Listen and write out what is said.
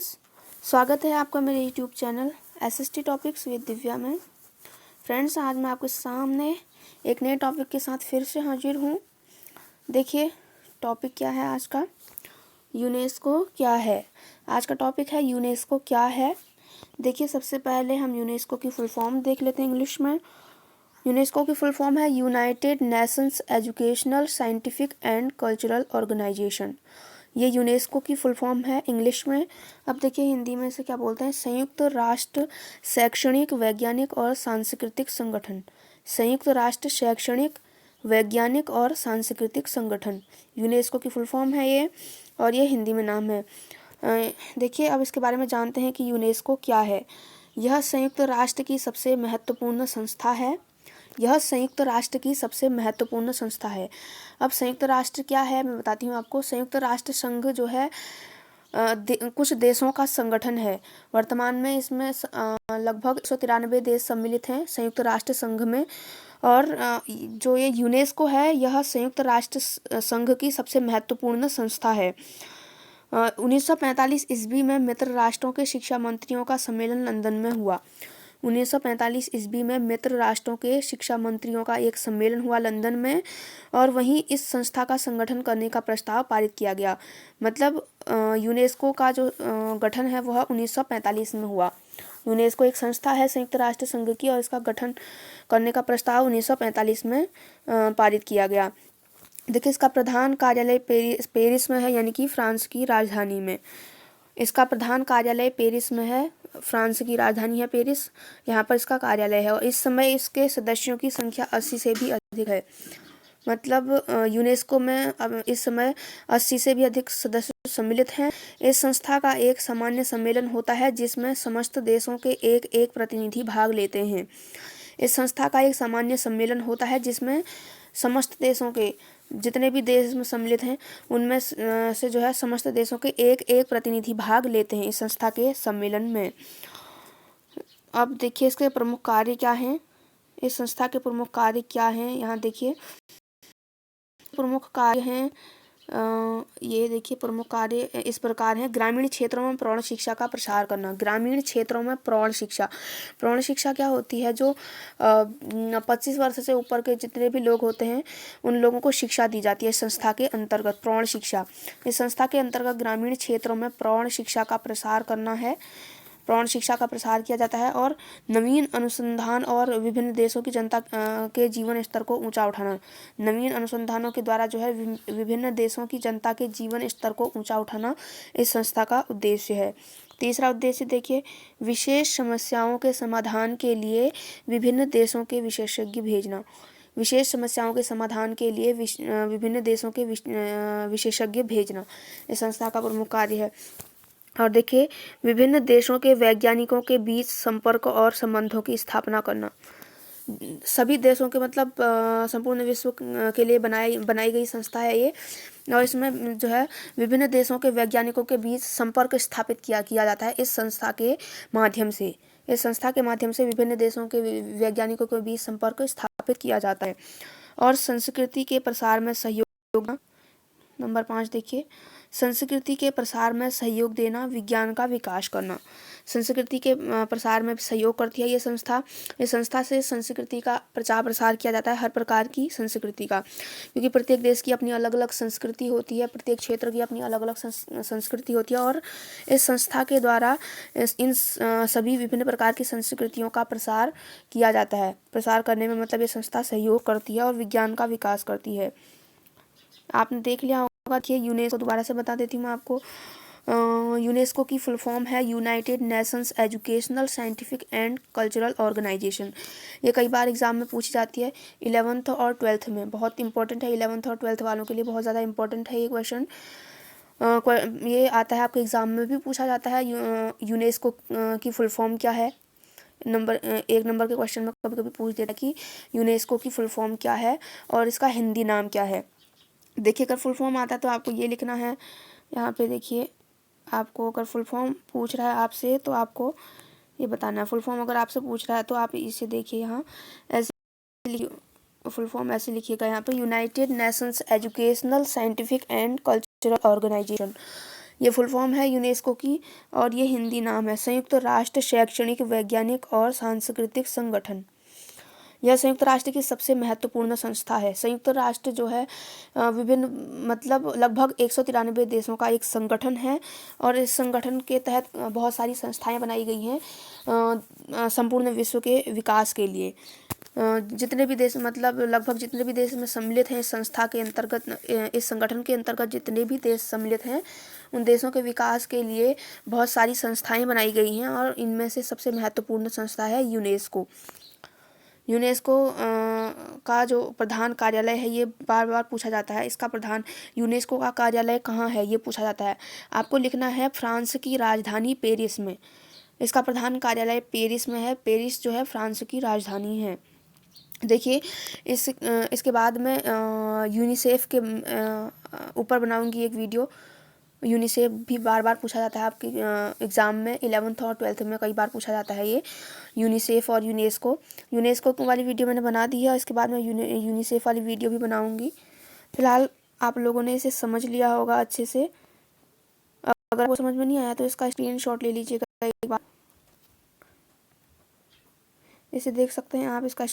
Friends, स्वागत है आपका मेरे YouTube channel SST topics with Divya में। फ्रेंड्स, आज मैं आपके सामने एक नए टॉपिक के साथ फिर से हाजिर हूँ। देखिए टॉपिक क्या है आज का, यूनेस्को क्या है। आज का टॉपिक है यूनेस्को क्या है। देखिए सबसे पहले हम यूनेस्को की फुल फॉर्म देख लेते हैं इंग्लिश में। यूनेस्को की फुल फॉर्म है United Nations Educational Scientific and Cultural Organization. ये यूनेस्को की फुल फॉर्म है इंग्लिश में। अब देखिए हिंदी में इसे क्या बोलते हैं, संयुक्त राष्ट्र शैक्षणिक वैज्ञानिक और सांस्कृतिक संगठन। संयुक्त राष्ट्र शैक्षणिक वैज्ञानिक और सांस्कृतिक संगठन यूनेस्को की फुल फॉर्म है ये, और ये हिंदी में नाम है। देखिए अब इसके बारे में जानते हैं कि यूनेस्को क्या है। यह संयुक्त राष्ट्र की सबसे महत्वपूर्ण संस्था है। यह संयुक्त राष्ट्र की सबसे महत्वपूर्ण संस्था है। अब संयुक्त राष्ट्र क्या है मैं बताती हूँ आपको। संयुक्त राष्ट्र संघ जो है कुछ देशों का संगठन है। वर्तमान में इसमें लगभग 193 देश सम्मिलित हैं संयुक्त राष्ट्र संघ में। और जो ये यूनेस्को है यह संयुक्त राष्ट्र संघ की सबसे महत्वपूर्ण संस्था है। 1945 ईस्वी में मित्र राष्ट्रों के शिक्षा मंत्रियों का सम्मेलन लंदन में हुआ। 1945 ईस्वी में मित्र राष्ट्रों के शिक्षा मंत्रियों का एक सम्मेलन हुआ लंदन में, और वहीं इस संस्था का संगठन करने का प्रस्ताव पारित किया गया। मतलब यूनेस्को का जो गठन है वह 1945 में हुआ। यूनेस्को एक संस्था है संयुक्त राष्ट्र संघ की, और इसका गठन करने का प्रस्ताव 1945 में पारित किया गया। देखिए इसका प्रधान कार्यालय पेरिस में है, यानी कि फ्रांस की राजधानी में। इसका प्रधान कार्यालय पेरिस में है, फ्रांस की राजधानी है पेरिस, यहाँ पर इसका कार्यालय है। और इस समय इसके सदस्यों की संख्या 80 से भी अधिक है। मतलब यूनेस्को में अब इस समय 80 से भी अधिक सदस्य सम्मिलित हैं। इस संस्था का एक सामान्य सम्मेलन होता है जिसमें समस्त देशों के एक एक प्रतिनिधि भाग लेते हैं। इस संस्था का एक सामान्य सम्मेलन होता है जिसमें समस्त देशों के जितने भी देश में सम्मिलित हैं उनमें से जो है समस्त देशों के एक एक प्रतिनिधि भाग लेते हैं इस संस्था के सम्मेलन में। अब देखिए इसके प्रमुख कार्य क्या हैं। इस संस्था के प्रमुख कार्य क्या हैं, यहाँ देखिए प्रमुख कार्य हैं। ये देखिए प्रमुख कार्य इस प्रकार हैं। ग्रामीण क्षेत्रों में प्रौढ़ शिक्षा का प्रसार करना। ग्रामीण क्षेत्रों में प्रौढ़ शिक्षा। प्रौढ़ शिक्षा क्या होती है, जो 25 वर्ष से ऊपर के जितने भी लोग होते हैं उन लोगों को शिक्षा दी जाती है संस्था के अंतर्गत, प्रौढ़ शिक्षा। इस संस्था के अंतर्गत ग्रामीण क्षेत्रों में प्रौढ़ शिक्षा का प्रसार करना है। प्रौढ़ शिक्षा का प्रसार किया जाता है। और नवीन अनुसंधान और विभिन्न देशों की जनता के जीवन स्तर को ऊंचा उठाना। नवीन अनुसंधानों के द्वारा जो है विभिन्न देशों की जनता के जीवन स्तर को ऊंचा उठाना इस संस्था का उद्देश्य है। तीसरा उद्देश्य देखिए, विशेष समस्याओं के समाधान के लिए विभिन्न देशों के विशेषज्ञ भेजना। विशेष समस्याओं के समाधान के लिए विभिन्न देशों के विशेषज्ञ भेजना इस संस्था का प्रमुख कार्य है। और देखिए विभिन्न देशों के वैज्ञानिकों के बीच संपर्क और संबंधों की स्थापना करना। सभी देशों के मतलब संपूर्ण विश्व के लिए बनाई गई संस्था है ये। और इसमें जो है विभिन्न देशों के वैज्ञानिकों के बीच संपर्क स्थापित किया जाता है इस संस्था के माध्यम से। इस संस्था के माध्यम से विभिन्न देशों के वैज्ञानिकों के बीच संपर्क स्थापित किया जाता है। और संस्कृति के प्रसार में सहयोग। नंबर 5 देखिए, संस्कृति के प्रसार में सहयोग देना, विज्ञान का विकास करना। संस्कृति के प्रसार में सहयोग करती है ये संस्था। इस संस्था से संस्कृति का प्रचार प्रसार किया जाता है, हर प्रकार की संस्कृति का, क्योंकि प्रत्येक देश की अपनी अलग अलग संस्कृति होती है, प्रत्येक क्षेत्र की अपनी अलग अलग संस्कृति होती है। और इस संस्था के द्वारा इन सभी विभिन्न प्रकार की संस्कृतियों का प्रसार किया जाता है। प्रसार करने में मतलब ये संस्था सहयोग करती है और विज्ञान का विकास करती है। आपने देख लिया होगा कि यूनेस्को दोबारा से बता देती हूँ मैं आपको। यूनेस्को की फुल फॉर्म है United Nations Educational Scientific and Cultural Organization. ये कई बार एग्जाम में पूछी जाती है 11th और 12th में, बहुत इंपॉर्टेंट है। 11th और 12th वालों के लिए बहुत ज़्यादा इंपॉर्टेंट है ये क्वेश्चन। ये आता है आपके एग्जाम में भी पूछा जाता है। यूनेस्को की फुल फॉर्म क्या है, एक नंबर के क्वेश्चन में कभी कभी पूछ देता है कि यूनेस्को की फुल फॉर्म क्या है और इसका हिंदी नाम क्या है। देखिए अगर फुल फॉर्म आता है तो आपको ये लिखना है। यहाँ पे देखिए आपको अगर फुल फॉर्म पूछ रहा है आपसे तो आपको ये बताना है। फुल फॉर्म अगर आपसे पूछ रहा है तो आप इसे देखिए, यहाँ ऐसे फुल फॉर्म ऐसे लिखिएगा यहाँ पे, United Nations Educational Scientific and Cultural Organization. ये फुल फॉर्म है यूनेस्को की और ये हिंदी नाम है संयुक्त राष्ट्र शैक्षणिक, वैज्ञानिक और सांस्कृतिक संगठन। यह संयुक्त राष्ट्र की सबसे महत्वपूर्ण संस्था है। संयुक्त राष्ट्र जो है विभिन्न मतलब लगभग 193 देशों का एक संगठन है और इस संगठन के तहत बहुत सारी संस्थाएं बनाई गई हैं संपूर्ण विश्व के विकास के लिए। जितने भी देश मतलब लगभग जितने भी देश में सम्मिलित हैं इस संस्था के अंतर्गत, इस संगठन के अंतर्गत जितने भी देश सम्मिलित हैं उन देशों के विकास के लिए बहुत सारी संस्थाएं बनाई गई हैं और इनमें से सबसे महत्वपूर्ण संस्था है यूनेस्को। यूनेस्को का जो प्रधान कार्यालय है ये बार बार पूछा जाता है। इसका प्रधान यूनेस्को का कार्यालय कहाँ है ये पूछा जाता है। आपको लिखना है फ्रांस की राजधानी पेरिस में। इसका प्रधान कार्यालय पेरिस में है। पेरिस जो है फ्रांस की राजधानी है। देखिए इसके बाद में यूनिसेफ के ऊपर बनाऊंगी एक वीडियो। यूनिसेफ भी बार बार पूछा जाता है आपके एग्ज़ाम में 11th और 12th में कई बार पूछा जाता है ये यूनिसेफ और यूनेस्को वाली वीडियो मैंने बना दी है। इसके बाद मैं यूनिसेफ वाली वीडियो भी बनाऊंगी। फिलहाल आप लोगों ने इसे समझ लिया होगा अच्छे से। अगर वो समझ में नहीं आया तो इसका स्क्रीनशॉट ले लीजिएगा एक बार। इसे देख सकते हैं आप इसका